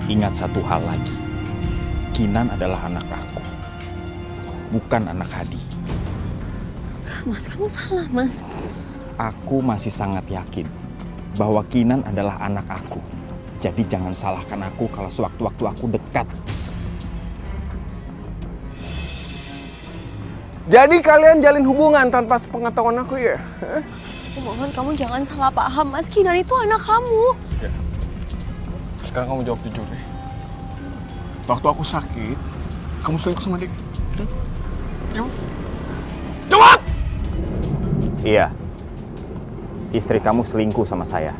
Ingat satu hal lagi. Kinan adalah anak aku. Bukan anak Hadi. Mas, kamu salah, Mas. Aku masih sangat yakin bahwa Kinan adalah anak aku. Jadi jangan salahkan aku kalau sewaktu-waktu aku dekat. Jadi kalian jalin hubungan tanpa sepengetahuan aku ya? Hah? Aku mohon kamu jangan salah paham, Mas. Kinan itu anak kamu. Ya. Sekarang kamu jawab jujur deh. Waktu aku sakit, kamu selingkuh sama dia? Jawab. Jawab! Iya. Istri kamu selingkuh sama saya.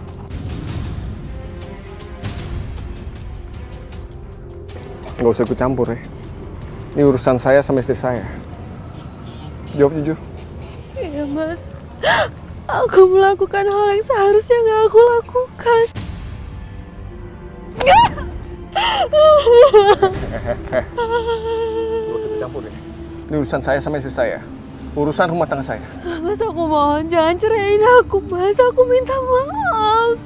Nggak usah ikut campur ya. Ini urusan saya sama istri saya. Jawab jujur. Iya, Mas. Aku melakukan hal yang seharusnya nggak aku lakukan. Nggak usah ikut campur ya. Ini urusan saya sama istri saya. Urusan rumah tangga saya. Mas, aku mohon jangan ceraiin aku, Mas. Aku minta maaf.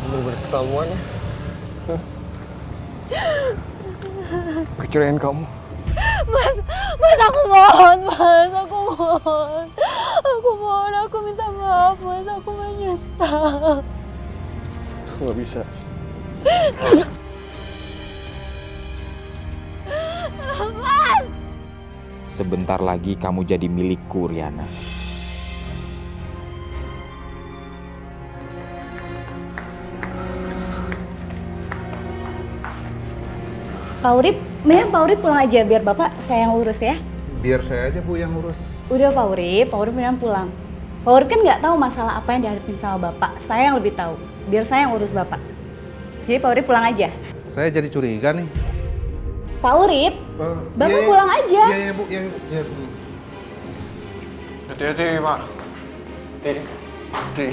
Bener-bener keterlaluan ya. Perceraian kamu. Mas, aku mohon, Mas. Aku mohon, aku minta maaf, Mas. Aku menyesal. Nggak bisa. Mas! Sebentar lagi kamu jadi milikku, Riana. Pak Urip, mending Pak Urip pulang aja biar Bapak saya yang urus ya. Biar saya aja Bu yang urus. Udah Pak Urip mending pulang. Pak Urip kan nggak tahu masalah apa yang dihadapin sama Bapak. Saya yang lebih tahu. Biar saya yang urus Bapak. Jadi Pak Urip pulang aja. Saya jadi curiga nih. Pak Urip, Bapak iya, pulang aja. Iya Bu, iya Bu. Iya, Bu. Hati-hati Pak. Hati.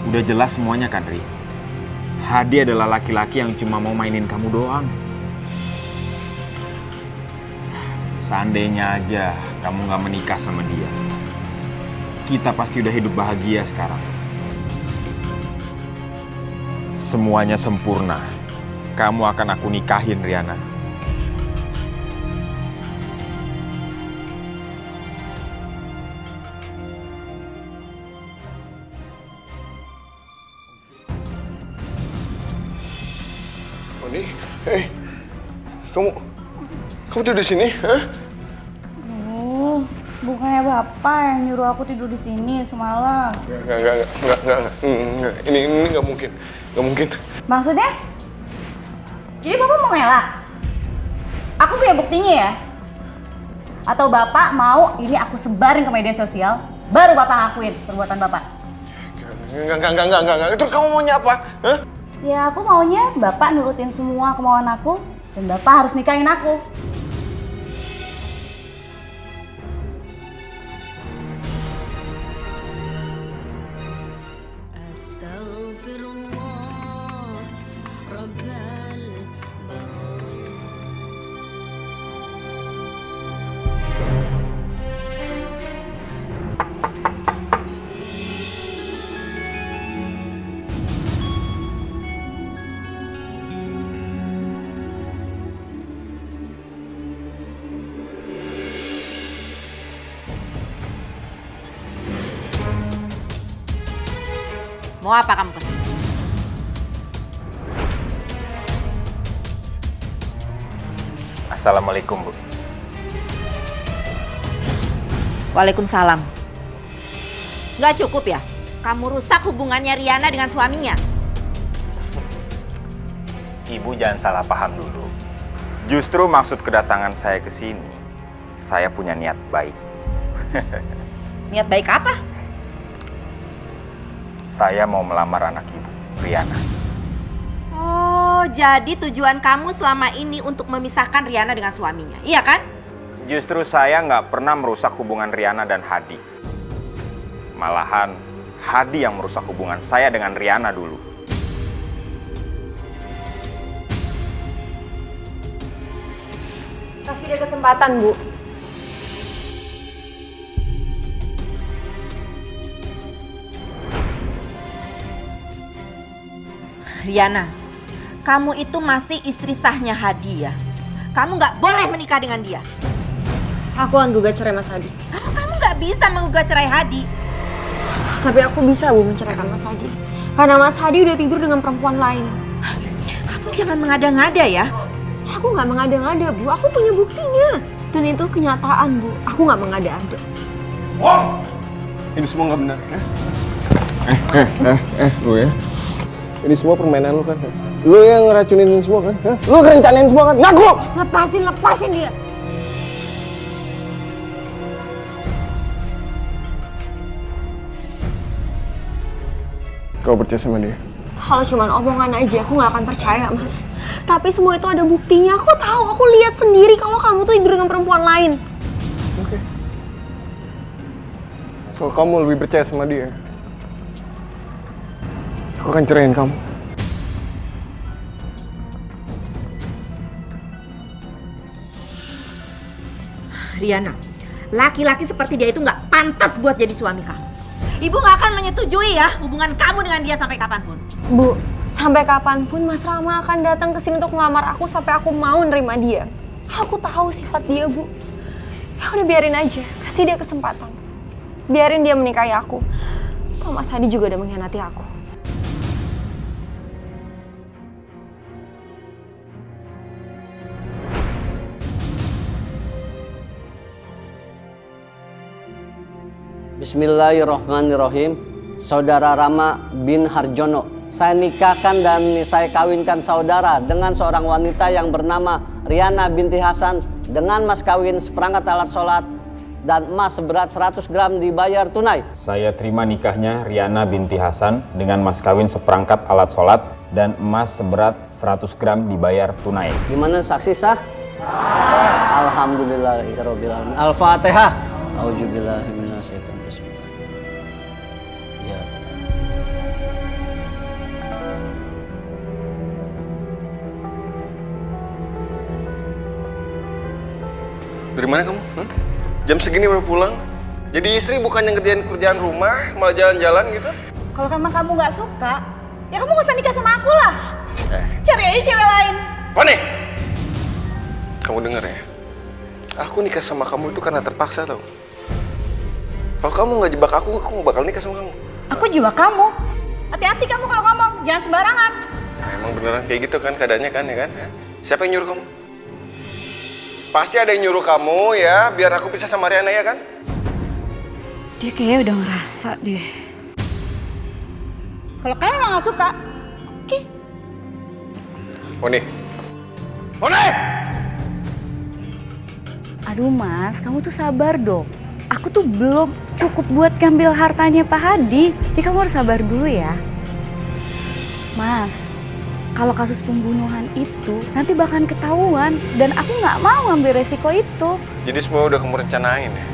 Udah jelas semuanya kan, Ri? Hadi adalah laki-laki yang cuma mau mainin kamu doang. Seandainya aja kamu gak menikah sama dia, kita pasti udah hidup bahagia sekarang. Semuanya sempurna. Kamu akan aku nikahin, Riana. Odi, kamu tidur di sini, hah? Oh, bukannya Bapak yang nyuruh aku tidur di sini semalam. Enggak. Ini nggak mungkin, nggak mungkin. Maksudnya? Jadi Bapak mau ngelak? Aku punya buktinya ya? Atau Bapak mau ini aku sebarin ke media sosial, baru Bapak ngakuin perbuatan Bapak? Enggak. Terus kamu maunya apa? Hah? Ya aku maunya Bapak nurutin semua kemauan aku dan Bapak harus nikahin aku. Mau apa kamu kesini? Assalamualaikum, Bu. Waalaikumsalam. Nggak cukup ya? Kamu rusak hubungannya Riana dengan suaminya. Ibu jangan salah paham dulu. Justru maksud kedatangan saya ke sini, saya punya niat baik. Niat baik apa? Saya mau melamar anak ibu, Riana. Oh, jadi tujuan kamu selama ini untuk memisahkan Riana dengan suaminya, iya kan? Justru saya nggak pernah merusak hubungan Riana dan Hadi. Malahan, Hadi yang merusak hubungan saya dengan Riana dulu. Kasih dia kesempatan, Bu. Riana, kamu itu masih istri sahnya Hadi ya. Kamu nggak boleh menikah dengan dia. Aku akan gugat cerai Mas Hadi. Kamu nggak bisa menggugat cerai Hadi. Tapi aku bisa, Bu, menceraikan Mas Hadi. Karena Mas Hadi udah tidur dengan perempuan lain. Kamu jangan mengada-ngada ya. Aku nggak mengada-ngada, Bu. Aku punya buktinya. Dan itu kenyataan, Bu. Aku nggak mengada-ada. Wow! Ini semua nggak benar ya? Lu ya. Ini semua permainan lu kan? Lu yang ngeracunin ini semua kan? Hah? Lu ngerencanain semua kan? Ngaku! Lepasin dia. Kau percaya sama dia? Kalau cuma omongan aja, aku nggak akan percaya, Mas. Tapi semua itu ada buktinya. Aku tahu, aku lihat sendiri kalau kamu tuh tidur dengan perempuan lain. Oke. Kalau kamu lebih percaya sama dia, aku akan ceraiin kamu. Riana, laki-laki seperti dia itu nggak pantas buat jadi suami kamu. Ibu nggak akan menyetujui ya hubungan kamu dengan dia sampai kapanpun. Bu, sampai kapanpun Mas Rama akan datang ke sini untuk ngelamar aku sampai aku mau nerima dia. Aku tahu sifat dia, Bu. Ya udah biarin aja, kasih dia kesempatan. Biarin dia menikahi aku. Toh Mas Hadi juga udah mengkhianati aku. Bismillahirrahmanirrahim. Saudara Rama bin Harjono, saya nikahkan dan saya kawinkan saudara dengan seorang wanita yang bernama Riana binti Hasan dengan mas kawin seperangkat alat sholat dan emas seberat 100 gram dibayar tunai. Saya terima nikahnya Riana binti Hasan dengan mas kawin seperangkat alat sholat dan emas seberat 100 gram dibayar tunai. Gimana saksi sah? Alhamdulillahirabbil alamin. Al-Fatihah. Auzubillahi minasyaitonir rajim. Ya. Dari mana kamu? Hah? Jam segini baru pulang? Jadi istri bukannya ngerjain kerjaan rumah, malah jalan-jalan gitu? Kalau emang kamu nggak suka, ya kamu gak usah nikah sama aku lah. Cari aja cewek lain. Fani! Kamu denger ya? Aku nikah sama kamu itu karena terpaksa tau. Kalau kamu nggak jebak aku nggak bakal nikah sama kamu. Aku jebak kamu. Hati-hati kamu kalau ngomong, jangan sembarangan. Nah, emang beneran kayak gitu kan keadaannya kan ya kan? Ya? Siapa yang nyuruh kamu? Pasti ada yang nyuruh kamu ya, biar aku pisah sama Riana ya kan? Dia kayaknya udah ngerasa deh. Kalau kamu emang gak suka, oke. Fani! Fani! Aduh mas, kamu tuh sabar dong. Aku tuh belum cukup buat ngambil hartanya Pak Hadi. Jadi kamu harus sabar dulu ya. Mas, kalau kasus pembunuhan itu nanti bakalan ketahuan. Dan aku nggak mau ngambil resiko itu. Jadi semua udah kamu rencanain ya?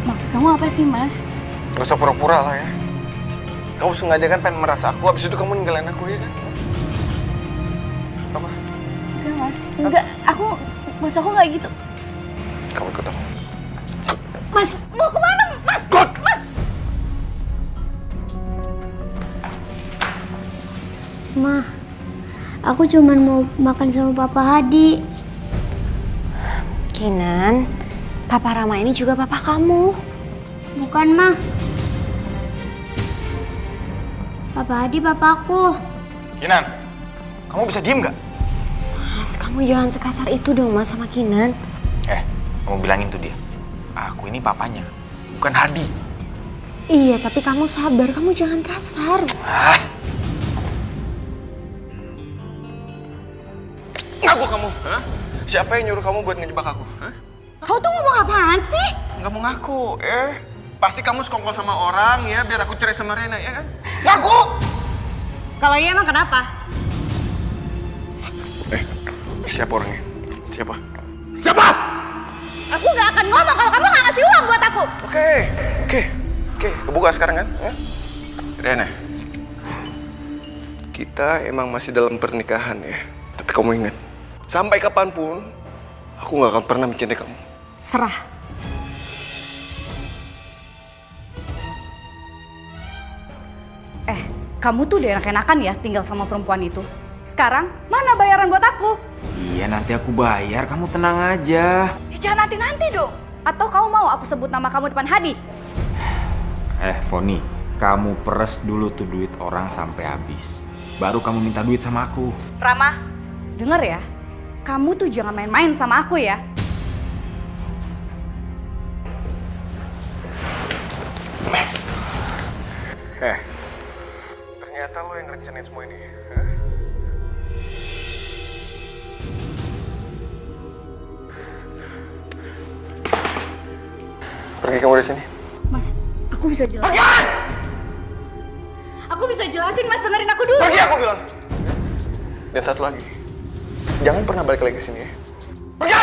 Maksud kamu apa sih mas? Gak usah pura-pura lah ya. Kamu sengaja kan pengen merasa aku, habis itu kamu ninggalin aku ya kan? Apa? Enggak mas, enggak. Maksud aku nggak gitu. Kamu ikut aku. Mas, mau kemana mas? Ikut! Mas! Ma, aku cuma mau makan sama Papa Hadi. Kinan, Papa Rama ini juga papa kamu. Bukan, Ma. Papa Hadi papaku. Kinan, kamu bisa diem nggak? Mas, kamu jangan sekasar itu dong Mas sama Kinan. Kamu bilangin tuh dia. Aku ini papanya, bukan Hadi. Iya, tapi kamu sabar, kamu jangan kasar. Ngaku kamu, hah? Siapa yang nyuruh kamu buat ngejebak aku, hah? Kamu tuh ngomong apaan sih? Nggak mau ngaku, Pasti kamu sekongkol sama orang ya, biar aku cerai sama Rena, ya kan? Ngaku! Kalau iya emang kenapa? Siapa orangnya? Siapa? Siapa? Aku gak akan ngomong kalau kamu gak ngasih uang buat aku. Oke, kebuka sekarang kan? Ya? Riana, kita emang masih dalam pernikahan ya. Tapi kamu ingat, sampai kapanpun aku gak akan pernah mencintai kamu. Serah. Kamu tuh udah enak-enakan ya tinggal sama perempuan itu. Sekarang mana bayaran buat aku? Iya, nanti aku bayar. Kamu tenang aja. Ya, jangan nanti-nanti dong. Atau kamu mau aku sebut nama kamu depan Hadi? Foni, kamu peres dulu tuh duit orang sampai habis. Baru kamu minta duit sama aku. Rama, denger ya. Kamu tuh jangan main-main sama aku ya. Ternyata lo yang rencanain semua ini. Hah? Pergi kamu dari sini. Mas, aku bisa jelasin. Aku bisa jelasin, Mas, dengerin aku dulu. Pergi aku bilang. Dan satu lagi, jangan pernah balik lagi ke sini ya. Pergi!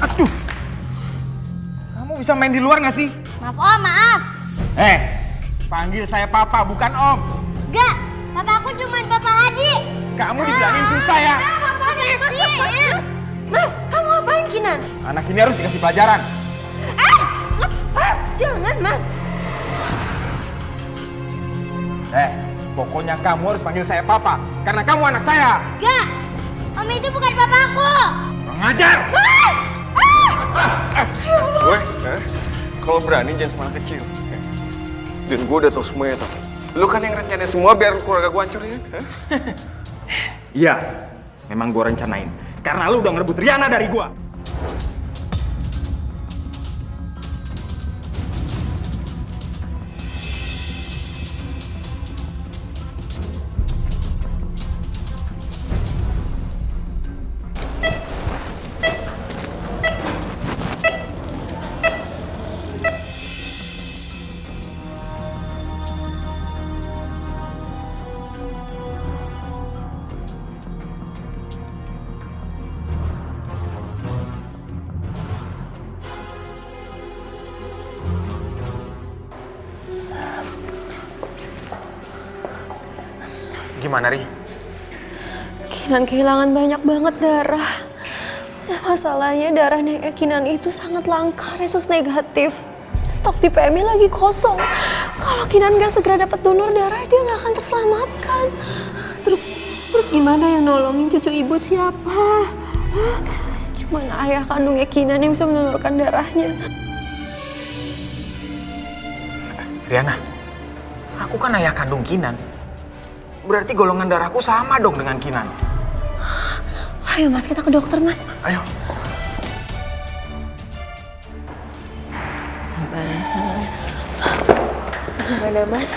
Aduh. Kamu bisa main di luar nggak sih? Maaf Om, maaf. Panggil saya Papa, bukan Om. Gak, papa aku cuma Bapak Hadi. Kamu dibilangin susah ya? Mas, kamu ngapain Kinan? Anak ini harus dikasih pelajaran. Lepas, jangan Mas. Pokoknya kamu harus panggil saya Papa, karena kamu anak saya. Gak, Om itu bukan papa aku. Kurang ajar. Gue, kalau berani jangan sama anak kecil. Dan gue udah tau semuanya tau. Lu kan yang rencanain semua biar keluarga gue hancur ya? Iya, memang gue rencanain. Karena lu udah ngerebut Riana dari gue. Gimana, Ri? Kinan kehilangan banyak banget darah. Dan masalahnya darah nenek Kinan itu sangat langka, resus negatif. Stok di PMI lagi kosong. Kalau Kinan gak segera dapat donor darah, dia gak akan terselamatkan. Terus gimana yang nolongin cucu ibu siapa? Cuman ayah kandungnya Kinan yang bisa mendonorkan darahnya. Riana, aku kan ayah kandung Kinan. Berarti golongan darahku sama dong dengan Kinan. Ayo Mas, kita ke dokter Mas. Ayo. Sabar ya, sabar. Gimana Mas?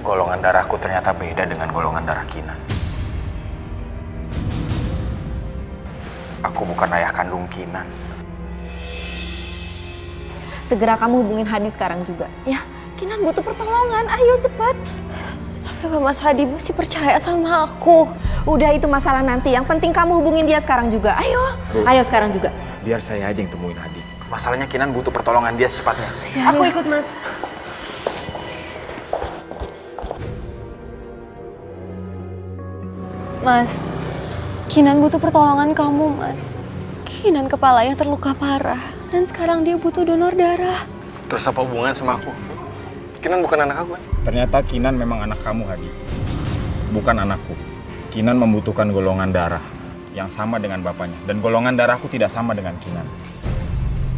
Golongan darahku ternyata beda dengan golongan darah Kinan. Aku bukan ayah kandung Kinan. Segera kamu hubungin Hadi sekarang juga. Ya, Kinan butuh pertolongan. Ayo cepat. Tapi Mas Hadi masih percaya sama aku. Udah itu masalah nanti. Yang penting kamu hubungin dia sekarang juga. Ayo, ayo sekarang juga. Biar saya aja yang temuin Hadi. Masalahnya Kinan butuh pertolongan dia secepatnya. Ya, aku ikut Mas. Mas, Kinan butuh pertolongan kamu, Mas. Kinan kepalanya terluka parah. Dan sekarang dia butuh donor darah. Terus apa hubungan sama aku? Kinan bukan anak aku kan? Ternyata Kinan memang anak kamu, Hadi. Bukan anakku. Kinan membutuhkan golongan darah yang sama dengan bapaknya. Dan golongan darahku tidak sama dengan Kinan.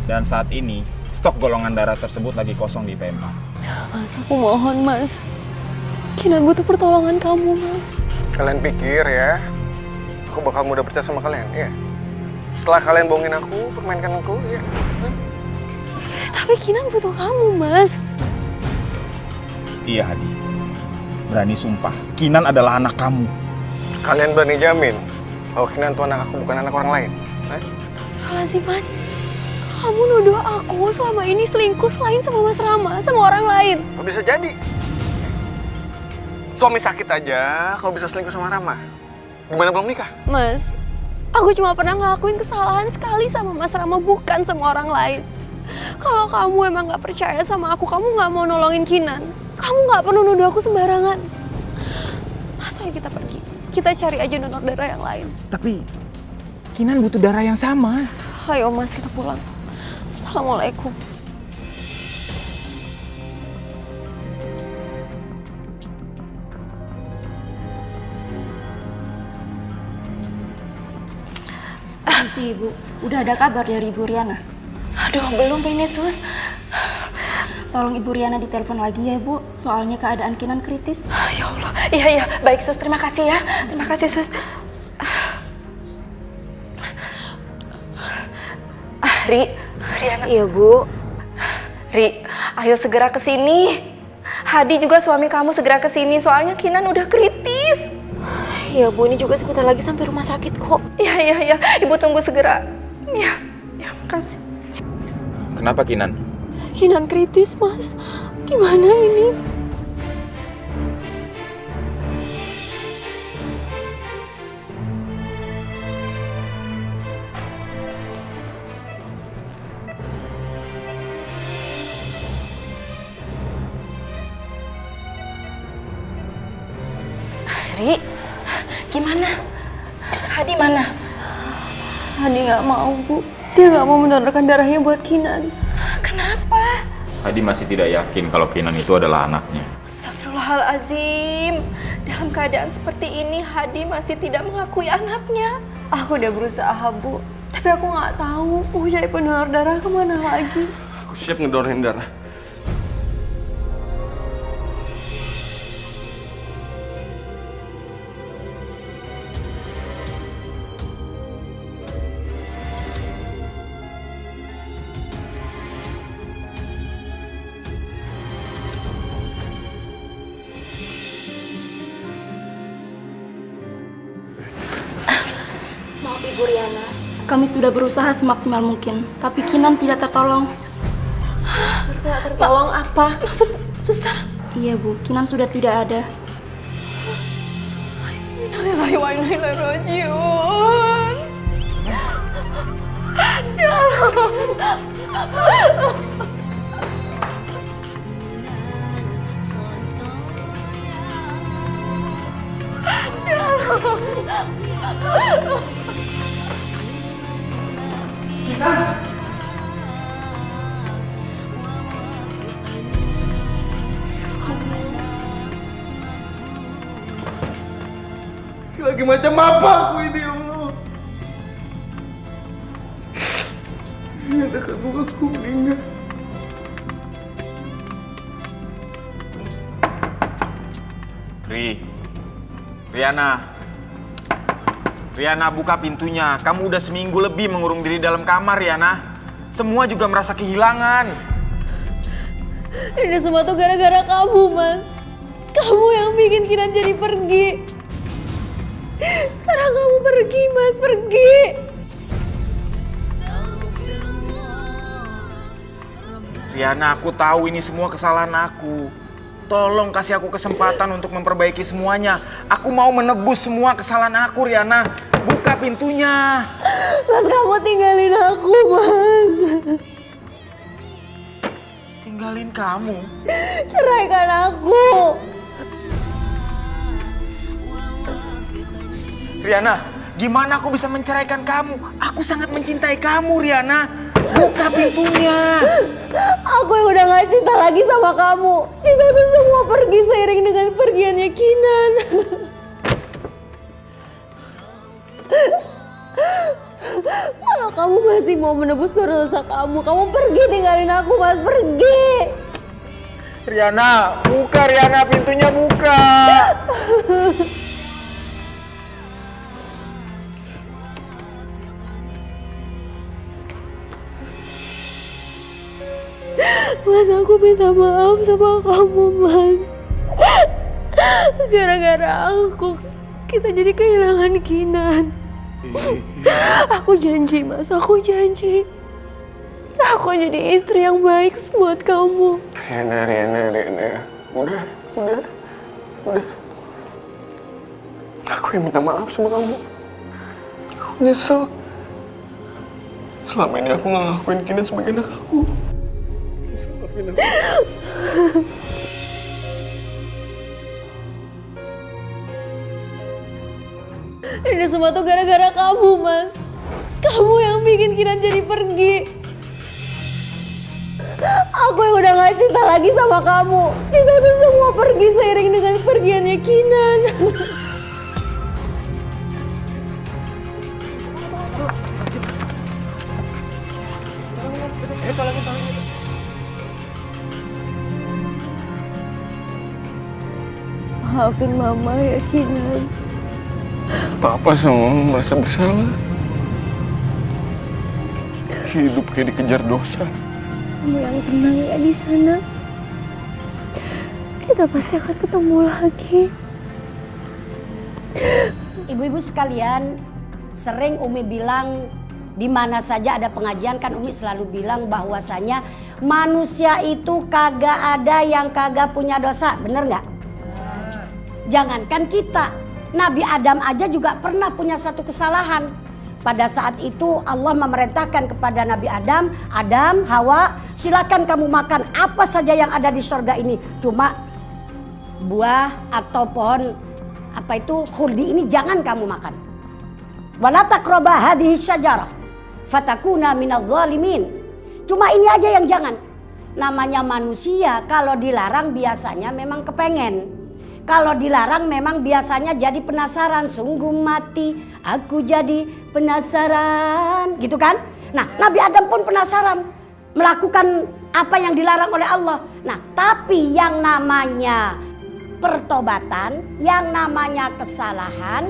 Dan saat ini, stok golongan darah tersebut lagi kosong di PMA. Mas, aku mohon, Mas. Kinan butuh pertolongan kamu, Mas. Kalian pikir ya, aku bakal mudah percaya sama kalian, ya? Setelah kalian bohongin aku, permainkan aku, ya? Tapi Kinan butuh kamu, Mas. Iya, Hadi. Berani sumpah, Kinan adalah anak kamu. Kalian berani jamin kalau Kinan itu anak aku, bukan anak orang lain? Astagfirullahaladzim, Mas. Kamu nuduh aku selama ini selingkuh selain sama Mas Rama, sama orang lain. Kok bisa jadi? Suami sakit aja kalau bisa selingkuh sama Rama. Gimana belum nikah? Mas, aku cuma pernah ngelakuin kesalahan sekali sama Mas Rama, bukan sama orang lain. Kalau kamu emang gak percaya sama aku, kamu gak mau nolongin Kinan, kamu gak perlu nuduh aku sembarangan. Mas, ayo kita pergi. Kita cari aja donor darah yang lain. Tapi Kinan butuh darah yang sama. Ayo Mas, kita pulang. Assalamualaikum. Permisi Ibu, udah ada kabar dari Ibu Riana? Aduh, belum ini Sus. Tolong Ibu Riana ditelepon lagi ya Ibu, soalnya keadaan Kinan kritis. Ya Allah, iya, baik Sus, terima kasih ya. Terima kasih Sus. Riana. Iya Bu. Ri, ayo segera ke sini. Hadi juga suami kamu segera ke sini, soalnya Kinan udah kritis. Iya Bu, ini juga sebentar lagi sampai rumah sakit kok. Iya, Ibu tunggu segera. Ya, makasih. Kenapa Kinan? Kinan kritis, Mas. Gimana ini? Ri, gimana? Hadi mana? Hadi nggak mau, Bu. Dia nggak mau mendonorkan darahnya buat Kinan. Kenapa? Hadi masih tidak yakin kalau Kinan itu adalah anaknya. Astagfirullahalazim. Dalam keadaan seperti ini, Hadi masih tidak mengakui anaknya. Aku udah berusaha, Bu. Tapi aku nggak tahu mau cari pendonor darah kemana lagi. Aku siap ngedonorin darah. Maaf Ibu Riana, kami sudah berusaha semaksimal mungkin, tapi Kinan tidak tertolong. Tidak tertolong apa? Maksud suster? Iya Bu, Kinan sudah tidak ada. Innalillahi wa inna ilaihi raji'un. Ya Allah. Lagi macam apa aku ini, ya Allah? Ini ada kamu aku meninggal. Riana, buka pintunya. Kamu udah seminggu lebih mengurung diri dalam kamar, Riana. Semua juga merasa kehilangan. Ini semua tuh gara-gara kamu, Mas. Kamu yang bikin Kinan jadi pergi. Sekarang kamu pergi, Mas, pergi. Riana, aku tahu ini semua kesalahan aku. Tolong kasih aku kesempatan untuk memperbaiki semuanya. Aku mau menebus semua kesalahan aku, Riana. Buka pintunya. Mas, kamu tinggalin aku, Mas. Tinggalin kamu? Ceraikan aku. Riana, gimana aku bisa menceraikan kamu? Aku sangat mencintai kamu, Riana. Buka pintunya. Aku yang udah gak cinta lagi sama kamu. Cinta itu semua pergi seiring dengan pergiannya Kinan. Kalau kamu masih mau menebus dosa kamu pergi, tinggalin aku, Mas, pergi. Riana, buka, Riana, pintunya buka. Mas, aku minta maaf sama kamu, Mas. Gara-gara aku, kita jadi kehilangan Kinan. Aku janji, Mas, aku janji. Aku jadi istri yang baik buat kamu. Riana. Udah. Aku yang minta maaf sama kamu. Aku nyesel. Selama ini aku nggak ngakuin Kinan sebagai anak aku. Maafin aku. Ini semua tuh gara-gara kamu, Mas. Kamu yang bikin Kinan jadi pergi. Aku yang udah gak cinta lagi sama kamu. Cinta tuh semua pergi seiring dengan pergiannya Kinan. Maafin Mama ya, Kinan. Papa sama Mama merasa bersalah. Hidup kayak dikejar dosa. Kamu yang tenang ya di sana. Kita pasti akan ketemu lagi. Ibu-ibu sekalian, sering Umi bilang di mana saja ada pengajian kan Umi selalu bilang bahwasanya manusia itu kagak ada yang kagak punya dosa, bener nggak? Jangankan kita, Nabi Adam aja juga pernah punya satu kesalahan. Pada saat itu Allah memerintahkan kepada Nabi Adam, Adam, Hawa, silakan kamu makan apa saja yang ada di surga ini. Cuma buah atau pohon apa itu khuldi ini jangan kamu makan. Wala taqraba hadhihi syajarah fatakuna minadh dhalimin. Cuma ini aja yang jangan. Namanya manusia kalau dilarang biasanya memang kepengen. Kalau dilarang memang biasanya jadi penasaran. Sungguh mati aku jadi penasaran, gitu kan? Nah, Nabi Adam pun penasaran melakukan apa yang dilarang oleh Allah. Nah, tapi yang namanya pertobatan, yang namanya kesalahan,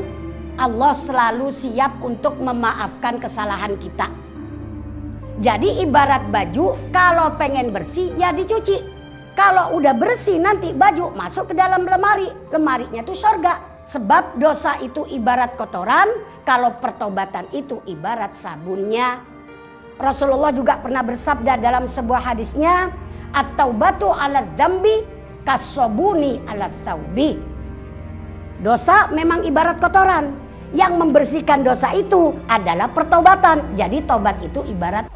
Allah selalu siap untuk memaafkan kesalahan kita. Jadi ibarat baju, kalau pengen bersih ya dicuci. Kalau udah bersih nanti baju masuk ke dalam lemari. Lemarinya tuh surga. Sebab dosa itu ibarat kotoran, kalau pertobatan itu ibarat sabunnya. Rasulullah juga pernah bersabda dalam sebuah hadisnya, at-taubatu 'ala dzambi kas-sabuni 'ala tsaubi. Dosa memang ibarat kotoran. Yang membersihkan dosa itu adalah pertobatan. Jadi tobat itu ibarat